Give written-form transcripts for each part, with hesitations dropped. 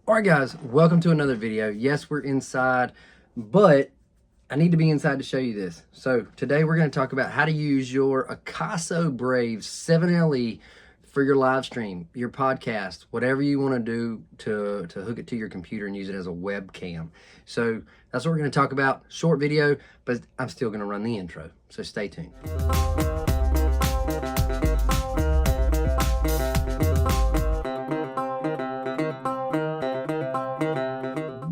All right, guys, welcome to another video. Yes, we're inside, but I need to be inside to show you this. So today we're going to talk about how to use your AKASO Brave 7LE for your live stream, your podcast, whatever you want to do to hook it to your computer and use it as a webcam. So that's what we're going to talk about. Short video, but I'm still going to run the intro. So stay tuned.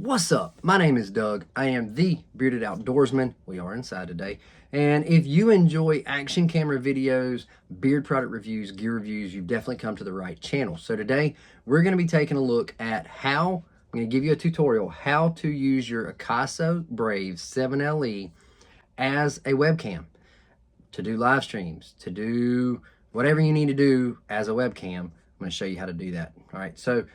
What's up? My name is Doug. I am the Bearded Outdoorsman. We are inside today. And if you enjoy action camera videos, beard product reviews, gear reviews, you've definitely come to the right channel. So today we're going to be taking a look at I'm going to give you a tutorial, how to use your AKASO Brave 7LE as a webcam to do live streams, to do whatever you need to do as a webcam. I'm going to show you how to do that. All right. So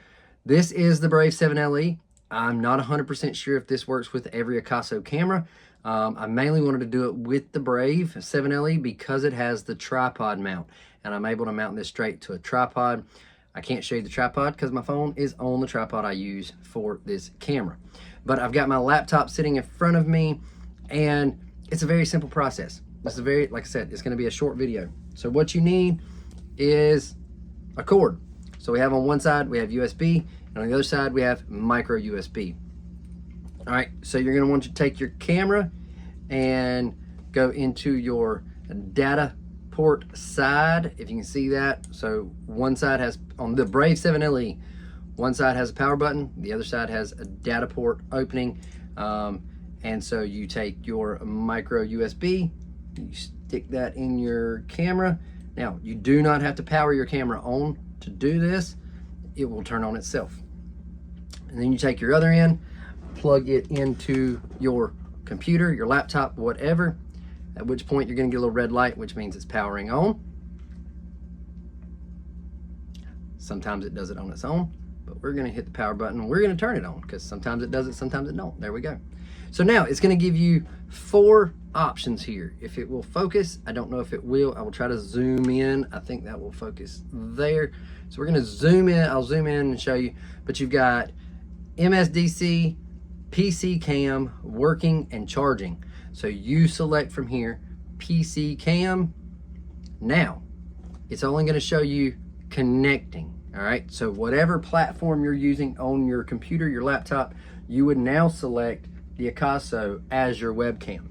this is the Brave 7LE. I'm not 100% sure if this works with every AKASO camera. I mainly wanted to do it with the Brave 7LE because it has the tripod mount, and I'm able to mount this straight to a tripod. I can't show you the tripod because my phone is on the tripod I use for this camera. But I've got my laptop sitting in front of me, and it's a very simple process. This is like I said, it's going to be a short video. So what you need is a cord. So we have on one side, we have USB, and on the other side, we have micro USB. All right, so you're gonna want to take your camera and go into your data port side, if you can see that. So one side has, on the Brave 7LE, one side has a power button, the other side has a data port opening. And so you take your micro USB, you stick that in your camera. Now, you do not have to power your camera on to do this. It will turn on itself. And then you take your other end, plug it into your computer, your laptop, whatever, at which point you're going to get a little red light, which means it's powering on. Sometimes it does it on its own, but we're going to hit the power button and we're going to turn it on because sometimes it does it, sometimes it don't. There we go. So now it's going to give you 4 options here. If it will focus, I don't know if it will. I will try to zoom in. I think that will focus there. So we're going to zoom in. I'll zoom in and show you. But you've got MSDC, PC cam, working, and charging. So you select from here PC cam. Now it's only going to show you connecting. All right, so whatever platform you're using on your computer, your laptop, you would now select the AKASO as your webcam.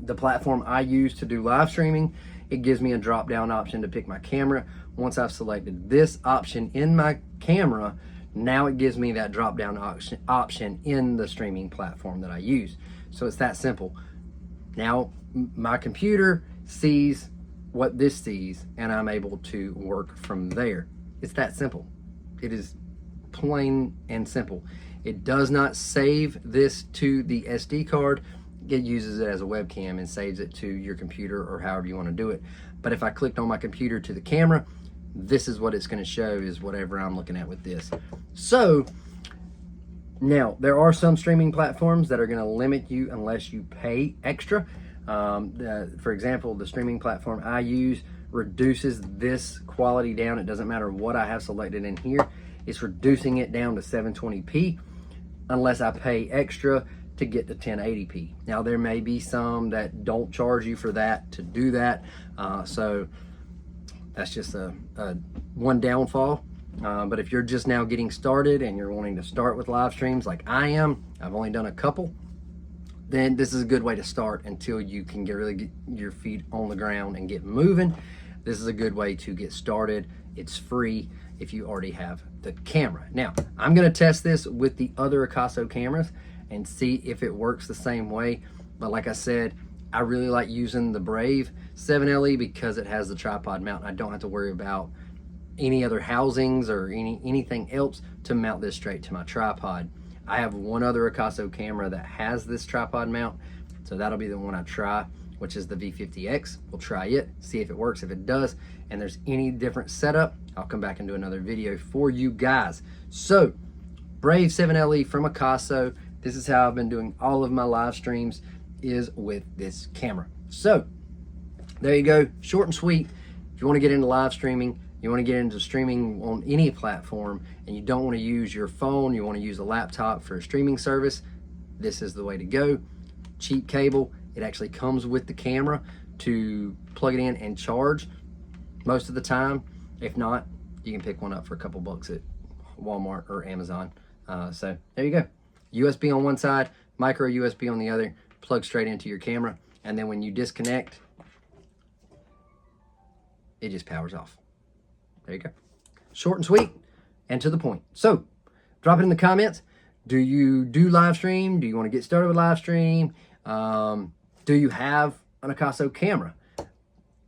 The platform I use to do live streaming, it gives me a drop down option to pick my camera. Once I've selected this option in my camera, now it gives me that drop down option in the streaming platform that I use. So it's that simple. Now my computer sees what this sees and I'm able to work from there. It's that simple. It is plain and simple. It does not save this to the SD card. It uses it as a webcam and saves it to your computer or however you want to do it. But if I clicked on my computer to the camera, this is what it's going to show, is whatever I'm looking at with this. So now there are some streaming platforms that are going to limit you unless you pay extra. For example, the streaming platform I use reduces this quality down. It doesn't matter what I have selected in here. It's reducing it down to 720p unless I pay extra to get to 1080p. Now there may be some that don't charge you for that to do that. So that's just a one downfall. But if you're just now getting started and you're wanting to start with live streams like I am, I've only done a couple, then this is a good way to start until you can really get your feet on the ground and get moving. This is a good way to get started. It's free if you already have the camera. Now, I'm gonna test this with the other AKASO cameras and see if it works the same way. But like I said, I really like using the Brave 7LE because it has the tripod mount. I don't have to worry about any other housings or anything else to mount this straight to my tripod. I have one other AKASO camera that has this tripod mount, so that'll be the one I try, which is the V50X. We'll try it, see if it works. If it does, and there's any different setup, I'll come back and do another video for you guys. So, Brave 7LE from AKASO. This is how I've been doing all of my live streams, is with this camera. So, there you go, short and sweet. If you want to get into live streaming, you want to get into streaming on any platform and you don't want to use your phone, you want to use a laptop for a streaming service, this is the way to go. Cheap cable. It actually comes with the camera to plug it in and charge most of the time. If not, you can pick one up for a couple bucks at Walmart or Amazon. So there you go. USB on one side, micro USB on the other, plug straight into your camera, and then when you disconnect, it just powers off. There you go. Short and sweet and to the point. So drop it in the comments. Do you do live stream? Do you want to get started with live stream? Do you have an AKASO camera?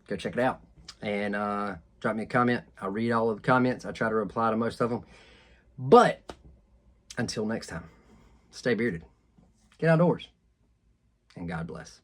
Go check it out and drop me a comment. I'll read all of the comments. I try to reply to most of them. But until next time, stay bearded, get outdoors, and God bless.